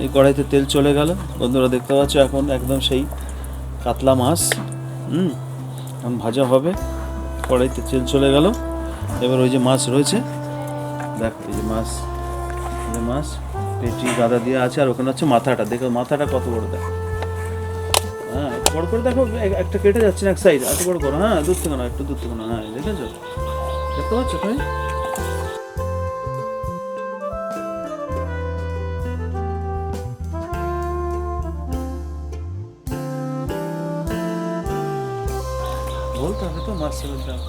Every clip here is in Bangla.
এই কড়াইতে তেল চলে গেল বন্ধুরা, দেখতে পাচ্ছ এখন একদম সেই কাতলা মাছ এখন ভাজা হবে। কড়াইতে তেল চলে গেল। এবার ওই যে মাছ রয়েছে, দেখ এই যে মাছ, পেটি গাদা দিয়ে আছে, আর ওখানে হচ্ছে মাথাটা, দেখো মাথাটা কত বড়, দেখ হ্যাঁ বড় করে দেখো, একটা কেটে যাচ্ছে না এক সাইড, এত বড় করো, হ্যাঁ দূর থেকে না, একটু দূর থেকে না, হ্যাঁ দেখেছো, দেখতে পাচ্ছ তুমি? বলতে হবে তো মাছ দাম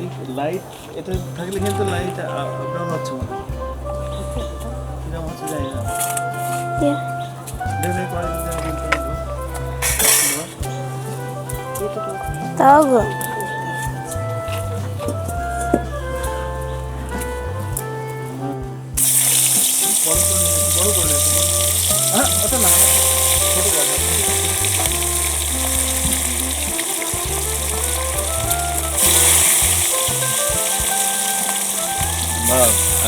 এই লাইট, এটা থাকলে কিন্তু লাইট আপডাউন হচ্ছে মনে হয়, কিরকম হচ্ছে জানি না। তাও গো বড় করে হ্যাঁ ওটা না, ছোট গাছ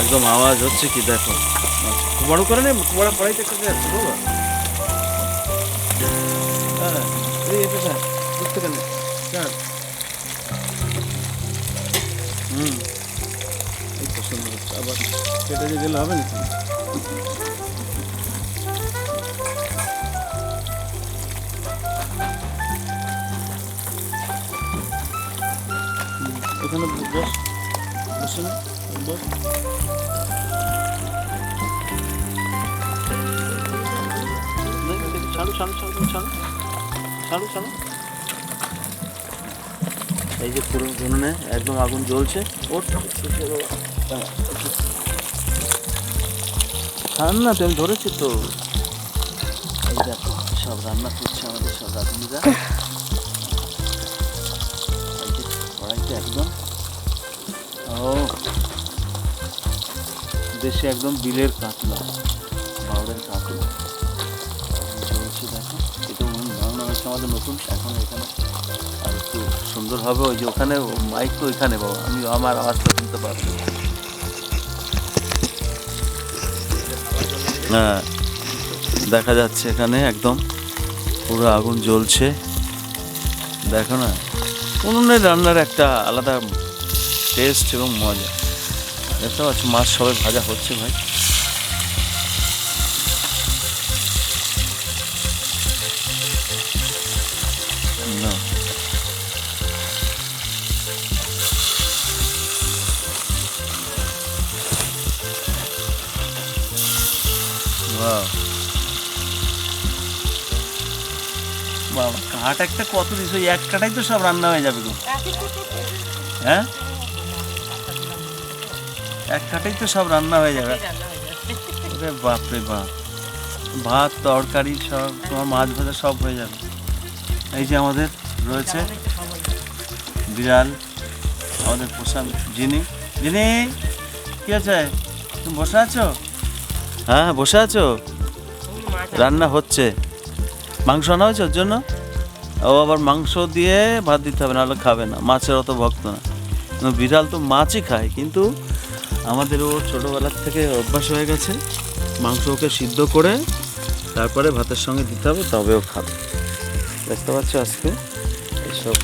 একদম আওয়াজ হচ্ছে কি দেখো, বড় করে নেই, বড় কড়াইতে থেকে যাচ্ছে বাবা, হ্যাঁ এই এটা স্যার বুঝতে কেন স্যার, এই পছন্দ হচ্ছে, আবার কেটে যে গেলে হবে নাকি? এখানে বস, বসে না বস, ছাড়ো ছাড়ো ছাড়ো ছাড়ো ছাড়ো ছাড়ো, এই যে পুরো উনুনে একদম আগুন জ্বলছে, ওর ছাড় না, তুমি ধরেছি তো, এই দেখো সব রান্না করছে আমাদের সব রাঁধুনিরা, এই যে কড়াইতে একদম ও দেশে একদম বিলের কাতলা, বাউরের কাতলা চলছে, দেখো এটা উনুন বানানো হয়েছে আমাদের নতুন, এখন এখানে আর একটু সুন্দর হবে, ওই যে ওখানে মাইক তো ওইখানে বাবা, আমি আমার আওয়াজটা শুনতে পারবো, হ্যাঁ দেখা যাচ্ছে এখানে একদম পুরো আগুন জ্বলছে, দেখো না, উনুনের রান্নার একটা আলাদা টেস্ট এবং মজা, দেখতে পাচ্ছ মাছ সবাই ভাজা হচ্ছে ভাই, না বাবা কাঠ একটা কত দিস, ওই এক কাঠাই তো সব রান্না হয়ে যাবে গো, হ্যাঁ এক কাঠাই তো সব রান্না হয়ে যাবে, ওরে বাপরে বাপ, ভাত তরকারি সব তোমার মাছ ভাজা সব হয়ে যাবে। এই যে আমাদের রয়েছে বিড়াল, আমাদের পোষা জিনি, জিনি কি আছে, তুমি বসে আছো? হ্যাঁ বসে আছো, রান্না হচ্ছে, মাংস আনা হয়েছে ওর জন্য, ও আবার মাংস দিয়ে ভাত দিতে হবে, নাহলে খাবে না, মাছের অত ভক্ত না, বিড়াল তো মাছই খায়, কিন্তু আমাদের ও ছোটোবেলার থেকে অভ্যাস হয়ে গেছে, মাংস ওকে সিদ্ধ করে তারপরে ভাতের সঙ্গে দিতে হবে, তবেও খাবে, দেখতে পাচ্ছ আজকে এইসব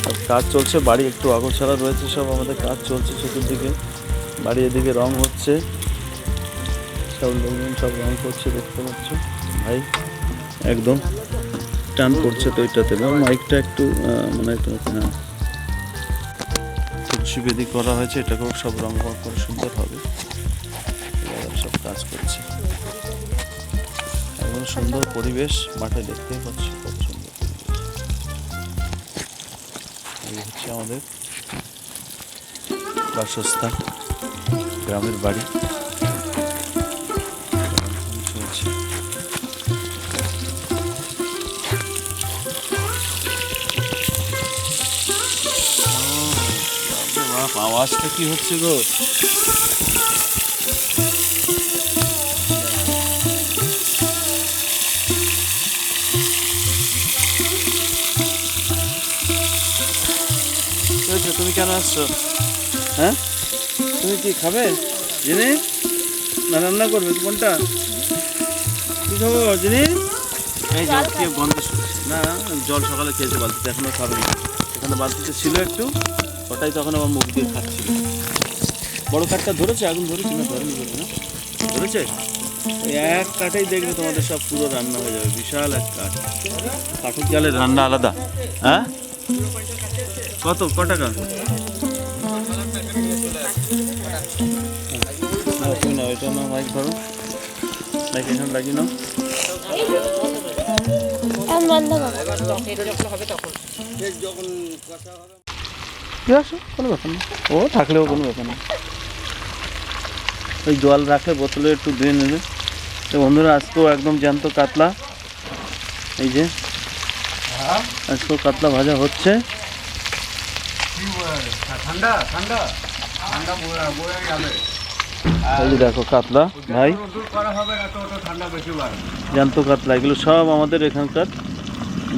সব কাজ চলছে, বাড়ি একটু আগোছাড়া রয়েছে, সব আমাদের কাজ চলছে চতুর্দিকে, বাড়ি এদিকে রং হচ্ছে, সব লোকজন সব রং করছে, দেখতে পাচ্ছ ভাই একদম টান করছে তো এটাতে, মাইকটা একটু মনে হয় তোমাকে, হ্যাঁ তুলসী বেদি করা হয়েছে, এটাকেও সব রং করে সুন্দর হবে, সব কাজ করছে, একদম সুন্দর পরিবেশ মাঠে, দেখতেই পাচ্ছি কত সুন্দর পরিবেশ, এই হচ্ছে আমাদের বাসস্থান, গ্রামের বাড়ি চলছে। আওয়াজটা কি হচ্ছে গো, তুমি কেন আসছো, হ্যাঁ তুমি কি খাবে, জেনে না রান্না করবে কোনটা? কি খাবো জিনি? এই জল খেয়ে গন্ধ শুনছে না, জল সকালে খেয়েছে বালতিতে, এখনো খাবে না। এখানে বালতিতে ছিল একটু, ওটাই তখন আমার মুখ দিয়ে খাচ্ছিল। বড় কাঠটা ধরেছে, আগুন ধরেছে না ধরেনি বলে না? ধরেছে? এক কাঠেই দেখবে তোমাদের সব পুরো রান্না হয়ে যাবে, বিশাল এক কাঠ। কাঠের জালের রান্না আলাদা। হ্যাঁ কত টাকা? তুমি না ওইটা না মাইক ধরো, মাইক এখানে লাগিয়ে নাও। কোনো ব্যাপার না, ও থাকলেও কোনো ব্যাপার না। ওই জল রাখলে বোতলে একটু ধুয়ে নেবে। তো বন্ধুরা আজকেও একদম জ্যান্ত কাতলা, এই যে আজকেও কাতলা ভাজা হচ্ছে। এই যে দেখো কাতলা ভাই, জ্যান্ত কাতলা, এগুলো সব আমাদের এখানকার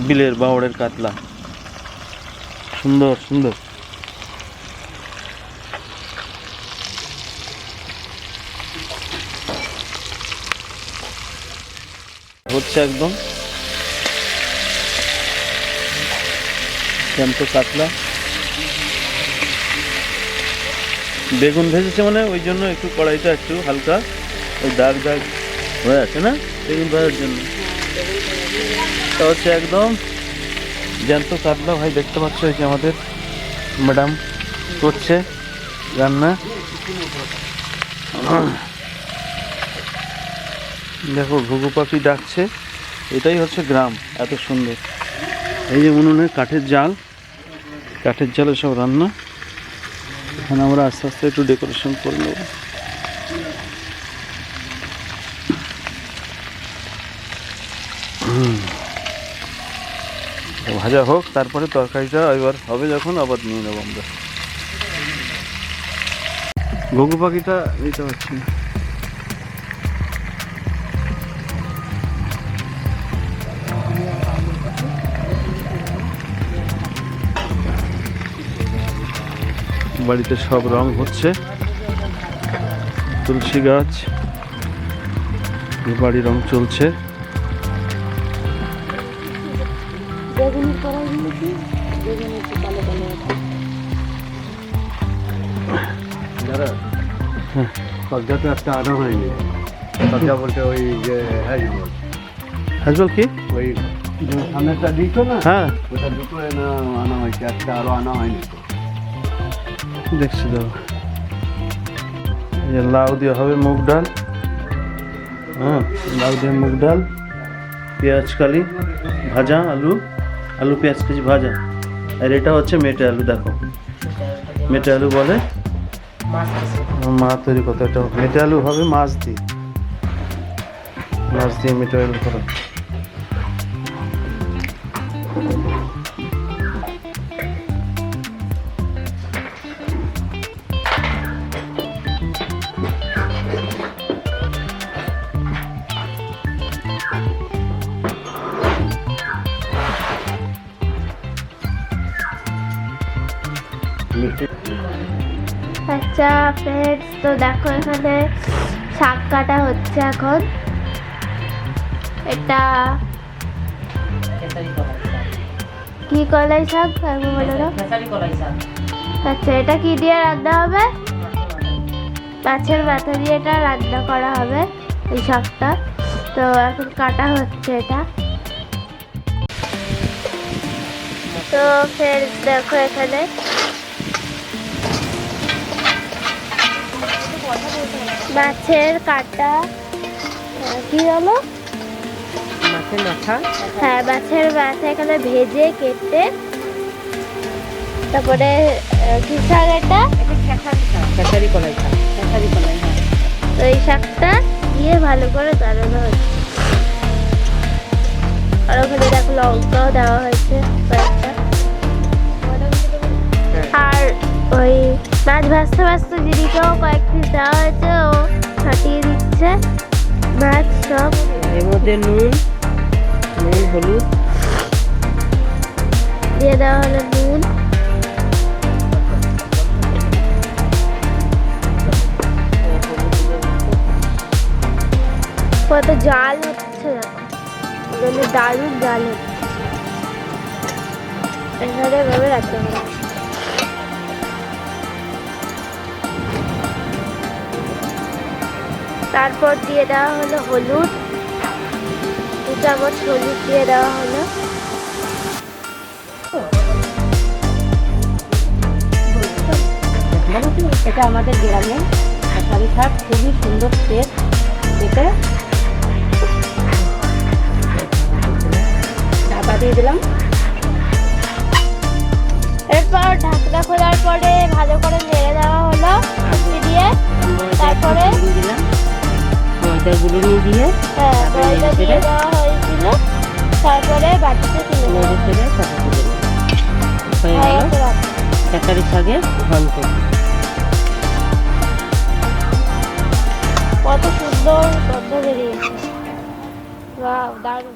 বিলের বাওড়ের কাতলা, সুন্দর সুন্দর। হচ্ছে একদম জ্যান্ত কাতলা। বেগুন ভেজেছে মানে ওই জন্য একটু কড়াইটা একটু হালকা ওই দাগ দাগ হয়ে আছে না বেগুন ভাজার জন্য। তা হচ্ছে একদম জ্যান্ত কাতলা ভাই, দেখতে পাচ্ছ এই যে আমাদের ম্যাডাম করছে রান্না। দেখো ঘুঘু পাখি ডাকছে, এটাই হচ্ছে গ্রাম, এত সুন্দর। এই যে উনুনে কাঠের জাল, কাঠের জালে সব রান্না। এখানে আমরা আস্তে আস্তে একটু ডেকোরেশন করে নেব। ভাজা হোক, তারপরে তরকারিটা এবার হবে যখন আবার নিয়ে নেবো আমরা। ঘুঘু পাখিটা নিতে পারছি না। বাড়িতে সব রং হচ্ছে, তুলসী গাছ, বাড়ি রং চলছে। সজ্জাতে একটা আনা হয়নি, সজ্জা বলতে ওই যে হ্যাজবল কি ওই সামনেটা দিত না, হ্যাঁ ওটা দুটো আনা হয়েছে, একটা আরো আনা হয়নি তো। দেখছি দাও, লাউ দিয়ে হবে মুগ ডাল। হ্যাঁ লাউ দিয়ে মুগ ডাল, পেঁয়াজ কালি ভাজা, আলু আলু পেঁয়াজ কালি ভাজা। আর এটা হচ্ছে মেটে আলু, দেখো মেটে আলু বলে, মা তৈরি করতে। এটা মেটে আলু হবে মাছ দিয়ে, মাছ দিয়ে মেটে আলু করা। আচ্ছা ফ্রেন্ডস, তো দেখো এখানে শাক কাটা হচ্ছে এখন। এটা কি কলাই শাক বলো না? আচ্ছা এটা কি দিয়ে রান্না হবে? মাছের মাথা দিয়ে এটা রান্না করা হবে এই শাকটা। তো এখন কাটা হচ্ছে এটা। তো ফ্রেন্ডস দেখো এখানে মাছের কাটা, কি হলো মাছের মাথা, হ্যাঁ মাছের মাথা এখানে ভেজে কেটে, তারপরে কি শাক এটা? খেসারি কলাই শাক, খেসারি কলাই। তো এই শাকটা দিয়ে ভালো করে দাঁড়ানো হচ্ছে। আর ওখানে দেখো লঙ্কাও দেওয়া হয়েছে কয়েকটা। আর ওই মাছ ভাজতে ভাজতে জিনিসটাও কয়েক পিস দেওয়া হয়েছে, ও ছাটিয়ে দিচ্ছে মাছ সব। এর মধ্যে নুন হলুদ দিয়ে দেওয়া হলো, নুন কত জাল হচ্ছে দেখো, এখানে দারুণ জাল হচ্ছে। এখানে এভাবে রাখতে হবে। তারপর দিয়ে দেওয়া হলো হলুদ, 2 চামচ হলুদ দিয়ে দেওয়া হলো। এটা আমাদের গ্রামে খেসারি শাক, খুবই সুন্দর টেস্ট। এতে ঢাকা দিয়ে দিলাম। এরপর ঢাকনা খোলার পরে ভালো করে নেড়ে দেওয়া হলো খুন্তি দিয়ে। তারপরে দিয়ে দিলাম ময়দা গুলো দিয়ে হ্যাঁ, তারপরে ময়দা নেড়ে দিয়ে চেড়ে দেওয়া হয়েছিল। তারপরে বাটিতে তুলে দেওয়া নেড়ে চেড়ে চাপাতি দিলাম। হয়ে হয়ে গেল গেছে বাটি। খেসারি শাকের ঘন্ট। কত সুন্দর গন্ধ বেরিয়েছে, ওয়াও দারুণ।